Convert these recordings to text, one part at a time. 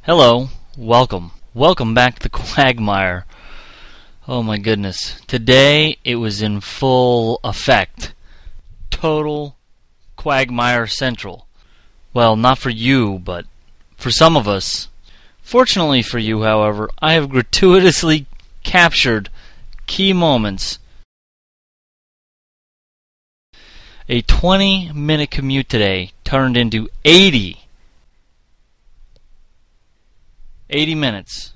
Hello, welcome back to the Quagmire. Oh my goodness, today it was in full effect. Total Quagmire Central. Well, not for you, but for some of us. Fortunately for you, however, I have gratuitously captured key moments. A 20-minute commute today turned into 80 minutes.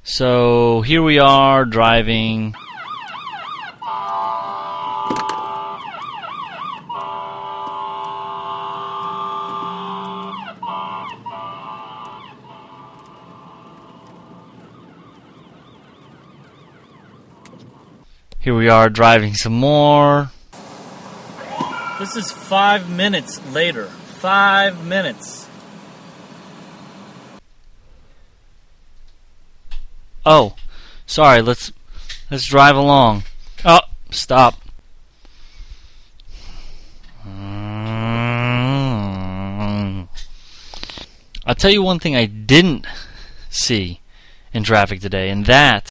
So here we are driving. Here we are driving some more. This is 5 minutes later. 5 minutes. Oh, sorry, let's drive along. Oh, stop. I'll tell you one thing I didn't see in traffic today, and that,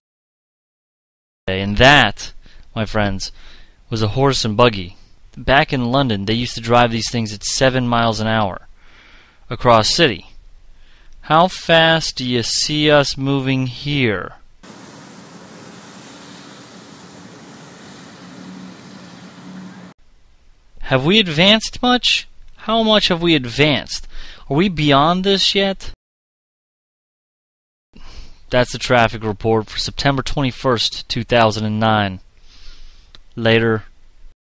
my friends, was a horse and buggy. Back in London, they used to drive these things at 7 miles an hour across city. How fast do you see us moving here? Have we advanced much? How much have we advanced? Are we beyond this yet? That's the traffic report for September 21st, 2009. Later.